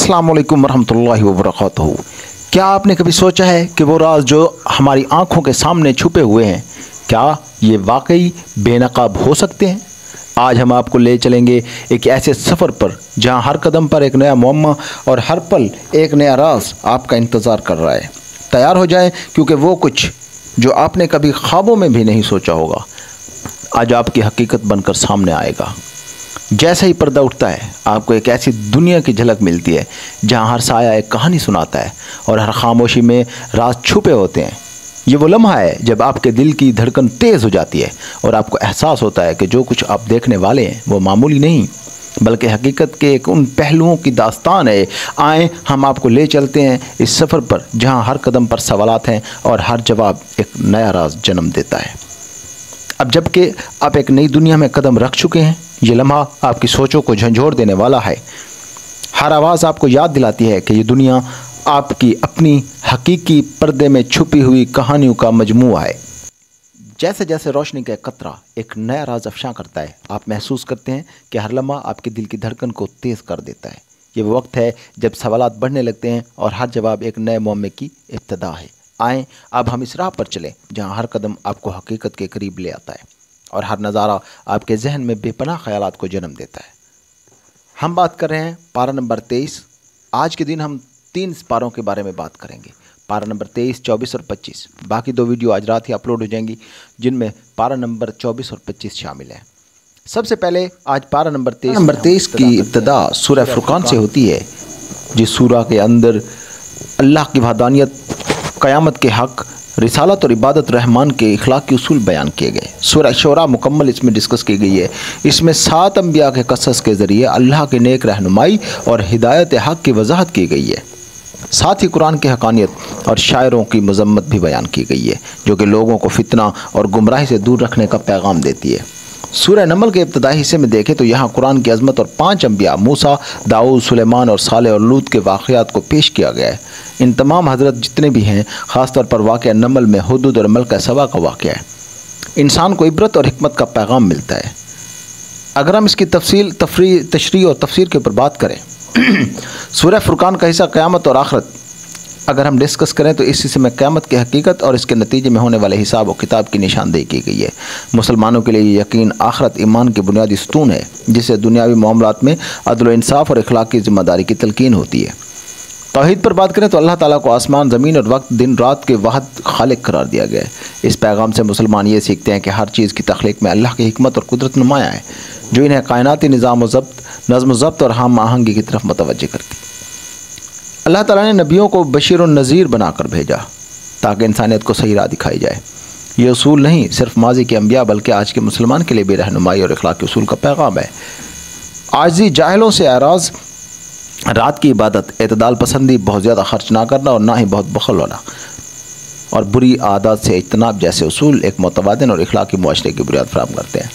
अस्सलाम वालेकुम वरहमतुल्लाहि वबरकातुहू। क्या आपने कभी सोचा है कि वो राज जो हमारी आंखों के सामने छुपे हुए हैं, क्या ये वाकई बेनकाब हो सकते हैं? आज हम आपको ले चलेंगे एक ऐसे सफ़र पर जहां हर कदम पर एक नया मुअम्मा और हर पल एक नया राज आपका इंतज़ार कर रहा है। तैयार हो जाएं, क्योंकि वो कुछ जो आपने कभी ख्वाबों में भी नहीं सोचा होगा आज आपकी हकीकत बनकर सामने आएगा। जैसे ही पर्दा उठता है, आपको एक ऐसी दुनिया की झलक मिलती है जहां हर साया एक कहानी सुनाता है और हर खामोशी में राज छुपे होते हैं। ये वो लम्हा है जब आपके दिल की धड़कन तेज़ हो जाती है और आपको एहसास होता है कि जो कुछ आप देखने वाले हैं वो मामूली नहीं बल्कि हकीकत के एक उन पहलुओं की दास्तान है। आए हम आपको ले चलते हैं इस सफ़र पर जहां हर कदम पर सवालात हैं और हर जवाब एक नया राज जन्म देता है। अब जबकि आप एक नई दुनिया में कदम रख चुके हैं, ये लम्हा आपकी सोचों को झंझोड़ देने वाला है। हर आवाज़ आपको याद दिलाती है कि ये दुनिया आपकी अपनी हकीकी पर्दे में छुपी हुई कहानियों का मजमूआ है। जैसे जैसे रोशनी का कतरा एक नया राज अफशां करता है, आप महसूस करते हैं कि हर लम्हा आपके दिल की धड़कन को तेज़ कर देता है। ये वो वक्त है जब सवालात बढ़ने लगते हैं और हर जवाब एक नए मुअम्मे की इब्तिदा है। आएँ अब हम इस राह पर चलें जहाँ हर कदम आपको हकीकत के करीब ले आता है और हर नज़ारा आपके जहन में बेपनाह ख्यालात को जन्म देता है। हम बात कर रहे हैं पारा नंबर 23। आज के दिन हम 3 पारों के बारे में बात करेंगे, पारा नंबर 23, 24 और 25। बाकी 2 वीडियो आज रात ही अपलोड हो जाएंगी जिनमें पारा नंबर 24 और 25 शामिल है। सबसे पहले आज पारा नंबर 23 की इब्तिदा सूरह फुरकान से होती है। जिस सूरह के अंदर अल्लाह की वहदानियत, क़यामत के हक़, रिसालत और इबादत रहमान के इखलाकी उसूल बयान किए गए। सूरह शोरा मुकम्मल इसमें डिस्कस की गई है। इसमें 7 अंबिया के क़सस के ज़रिए अल्लाह के नेक रहनुमाई और हिदायत हक़ की वजाहत की गई है। साथ ही कुरान की हक़ानियत और शायरों की मज़म्मत भी बयान की गई है जो कि लोगों को फितना और गुमराही से दूर रखने का पैगाम देती है। सूरह नमल के इब्तिदाई हिस्से में देखें तो यहाँ कुरान की अज़मत और 5 अंबिया मूसा, दाऊद, सुलेमान और सालेह और लूत के वाक़यात को पेश किया गया है। इन तमाम हज़रत जितने भी हैं, ख़ास तौर पर वाक़या नमल में हुदूद और मलका सबा का वाक़या है। इंसान को इबरत और हिकमत का पैगाम मिलता है। अगर हम इसकी तशरीह और तफसीर के ऊपर बात करें सूरह फुरकान का हिस्सा क़यामत और आखिरत अगर हम डिस्कस करें तो इस हिस्से में क़यामत की हकीकत और इसके नतीजे में होने वाले हिसाब और किताब की निशानदेही की गई है। मुसलमानों के लिए यकीन आखिरत ईमान की बुनियादी सतून है जिससे दुनियावी मामलात में अदल इंसाफ और इखलाक की ज़िम्मेदारी की तलकीन होती है। तौहीद पर बात करें तो अल्लाह ताला को आसमान, ज़मीन और वक्त, दिन रात के वाहिद खालिक करार दिया गया है। इस पैगाम से मुसलमान ये सीखते हैं कि हर चीज़ की तख्लीक में अल्लाह की हिकमत और कुदरत नुमाया है जो इन्हें कायनाती निज़ाम व ज़ब्त, नज़्म व ज़ब्त और हम आहंगी की तरफ मुतवज्जह करती। अल्लाह ताला ने नबियों को बशीर और नज़ीर बनाकर भेजा ताकि इंसानियत को सही राह दिखाई जाए। ये उसूल नहीं सिर्फ माजी के अंबिया बल्कि आज के मुसलमान के लिए भी रहनुमाई और इखलाक के उसूल का पैगाम है। आजिज़ी जाहिलों से एराज़, रात की इबादत, एतदाल पसंदी, बहुत ज़्यादा खर्च ना करना और ना ही बहुत बखल होना और बुरी आदत से इज्तनाब जैसे उसूल एक मुतवाज़िन और इखलाकी मुआशरे की बुनियाद फराहम करते हैं।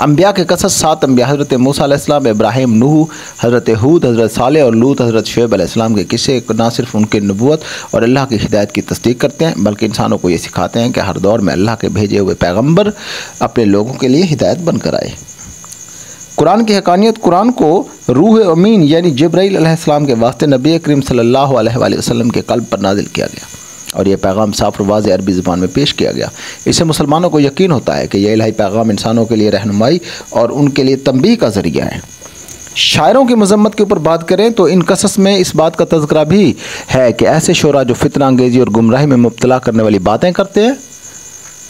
अंबिया के क़सस 7 अंबिया हज़रत मूसा अलैहिस्सलाम, इब्राहीम, नूह, हज़रत हूद, हज़रत सालेह और लूत, हज़रत शुएब अलैहिस्सलाम के किस्से न सिर्फ उनके नबूवत और अल्लाह की हिदायत की तस्दीक करते हैं बल्कि इंसानों को ये सिखाते हैं कि हर दौर में अल्लाह के भेजे हुए पैगम्बर अपने लोगों के लिए हिदायत बनकर आए। कुरान की हक़ानियत, कुरान को रूह अमीन यानी जिब्राईल अलैहिस्सलाम के वास्ते नबी करीम सल्लल्लाहु अलैहि वसल्लम के क़ल्ब पर नाजिल किया गया और यह पैगाम साफ़ और वाज़ेह अरबी ज़ुबान में पेश किया गया। इससे मुसलमानों को यकीन होता है कि यह इलाही पैगाम इंसानों के लिए रहनुमाई और उनके लिए तंबीह का ज़रिया है। शायरों की मज़म्मत के ऊपर बात करें तो इन क़सस में इस बात का तज़किरा भी है कि ऐसे शोरा जो फितना अंगेज़ी और गुमराही में मुब्तला करने वाली बातें करते हैं,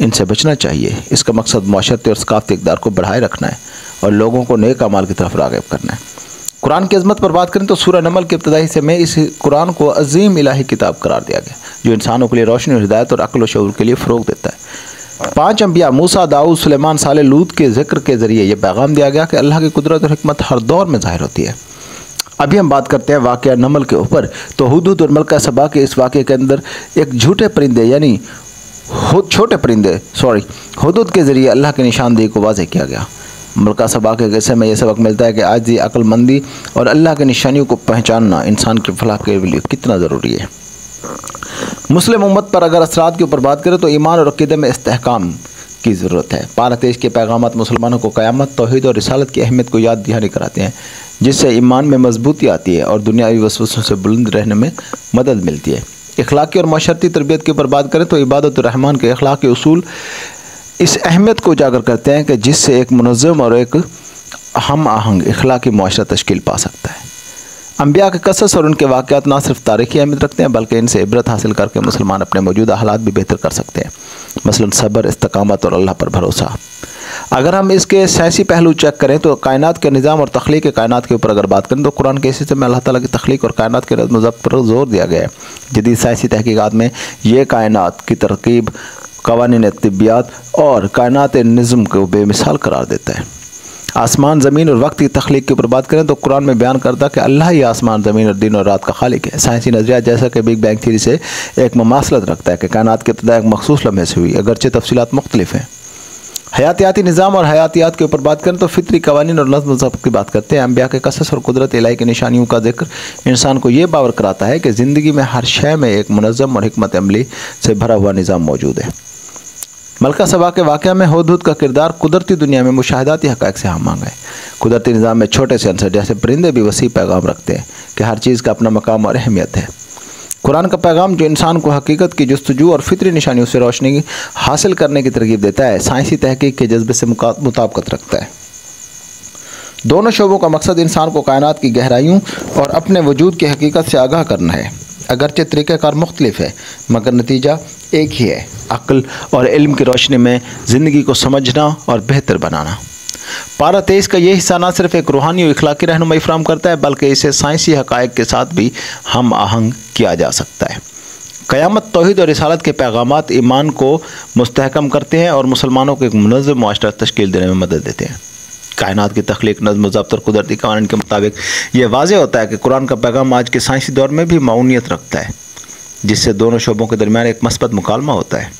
इनसे बचना चाहिए। इसका मकसद माशरती और सकाफ़ती इक़दार को बढ़ाए रखना है और लोगों को नेक अमाल की तरफ राग़िब करना है। कुरान की अज़मत पर बात करें तो सूरह नमल के इब्तिदाई हिस्से में इस कुरान को अज़ीम इलाही किताब करार दिया गया जो इंसानों के लिए रोशनी और हिदायत और अक्ल व शऊर के लिए फ़रोग़ देता है। 5 अंबिया मूसा, दाऊद, सुलेमान, सालेह, लूत के ज़िक्र के ज़रिए यह पैगाम दिया गया कि अल्लाह की कुदरत और हिकमत हर दौर में ज़ाहिर होती है। अभी हम बात करते हैं वाक़या नमल के ऊपर। तो हुदूद और मलका सबा के इस वाक़े के अंदर एक झूठे परिंदे यानी छोटे परिंदे हुदूद के ज़रिए अल्लाह की निशानदेही को वाज़ेह किया गया। मलका सबा के किस्से में यह सबक मिलता है कि आजिज़ी, अक्लमंदी और अल्लाह की निशानियों को पहचानना इंसान की फलाह के लिए कितना ज़रूरी है। मुस्लिम उम्मत पर अगर असरात के ऊपर बात करें तो ईमान और अक़ीदे में इस्तेहकाम, की ज़रूरत है। पारा तेईस के पैगामात मुसलमानों को क़यामत, तौहीद और रिसालत की अहमियत को याद दहानी कराते हैं, जिससे ईमान में मजबूती आती है और दुनियावी वसवसों से बुलंद रहने में मदद मिलती है। अखलाकी और माशरती तरबियत के ऊपर बात करें तो इबादत रहमान के अखलाकी उसूल इस अहमियत को उजागर करते हैं कि जिससे एक मुनज़्ज़म और एक हम आहंग अखलाकी मुआशरा तश्कील पा सकता है। अंबिया के कसस और उनके वाक़यात ना सिर्फ तारीख़ी अहमियत रखते हैं बल्कि इनसे इबरत हासिल करके मुसलमान अपने मौजूदा हालात भी बेहतर कर सकते हैं, मसलन सब्र, इस्तकामत और अल्लाह पर भरोसा। अगर हम इसके सियासी पहलू चेक करें तो कायनात के निज़ाम और तख्लीक कायनात के ऊपर अगर बात करें तो कुरान के हिस्से में अल्लाह ताला की तख्लीक और कायनात के नज़्म ज़ब्त पर जोर दिया गया है। जदीद साइंसी तहकीकात में ये कायनात की तरकीब, कवानीन तिब्बियात और कायनात निज़्म को बेमिसाल करार देता है। आसमान, ज़मीन और वक्त की तख्लीक के ऊपर बात करें तो कुरान में बयान करता कि अल्लाह ही आसमान, ज़मीन और दिन और रात का खालिक है। साइंसी नज़रिया जैसा कि बिग बैंग थ्योरी से एक ममासलत रखता है कि कायनात की इब्तिदा एक मखसूस लम्हे से हुई, अगरचे तफसीलात मुख्तलिफ हैं। हयातियाती निज़ाम और हयातियात के ऊपर बात करें तो फितरी कवानीन और नज़्म ज़ब्त की बात करते हैं। अंबिया के कसस और कुदरत इलाही की निशानियों का जिक्र इंसान को ये बावर कराता है कि ज़िंदगी में हर शय में एक मुनज़्ज़म और हिकमत अमली से भरा हुआ निज़ाम मौजूद है। मलका सबा के वाक़या में हुदहुद का किरदार कुदरती दुनिया में मुशाहिदाती हक़ाइक़ से हम मांगा है। कुदरती निज़ाम में छोटे से अंसर जैसे परिंदे भी वसी पैगाम रखते हैं कि हर चीज़ का अपना मकाम और अहमियत है। कुरान का पैगाम जो इंसान को हकीकत की जस्तजू और फितरी निशानियों से रोशनी हासिल करने की तरकीब देता है, साइंसी तहकीक के जज्बे से मुताबिकत रखता है। दोनों शोबों का मकसद इंसान को कायनात की गहराइयों और अपने वजूद की हकीकत से आगाह करना है। अगरचे तरीक़ाकार मुख्तलिफ है मगर नतीजा एक ही है, अक्ल और इल्म की रोशनी में ज़िंदगी को समझना और बेहतर बनाना। पारा तेईस का ये हिस्सा न सिर्फ एक रूहानी और इखलाकी रहनुमाई फराहम करता है बल्कि इसे साइंसी हक़ाइक़ के साथ भी हम आहंग किया जा सकता है। क़यामत, तौहीद और रिसालत के पैगामात ईमान को मुस्तहकम करते हैं और मुसलमानों को एक मुनज़्ज़म मुआशरा तश्कील देने में मदद देते हैं। कायनात की तख्लीक, नज़्म ज़ब्त और कुदरती कानून के मुताबिक ये वाज़ेह होता है कि कुरान का पैगाम आज के साइंसी दौर में भी मऊनियत रखता है, जिससे दोनों शोबों के दरमियान एक मस्बत मुकालमा होता है।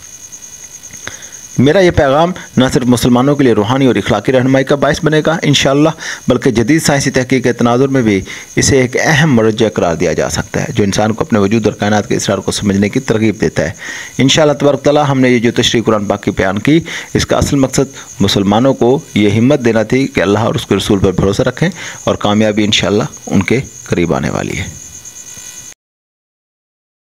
मेरा ये पैगाम न सिर्फ मुसलमानों के लिए रूहानी और इखलाकी रहनुमाई का बायस बनेगा इंशाअल्लाह, बल्कि जदीद साइंसी तहकीक के तनाजुर में भी इसे एक अहम मरजा करार दिया जा सकता है जो इंसान को अपने वजूद और कायनात के इसरार को समझने की तरगीब देता है। इंशाअल्लाह तबारक तआला हमने ये जो तशरीह कुरान पाक की बयान की, इसका असल मकसद मुसलमानों को ये हिम्मत देना थी कि अल्लाह और उसके रसूल पर भरोसा रखें और कामयाबी इंशाअल्लाह उनके करीब आने वाली है।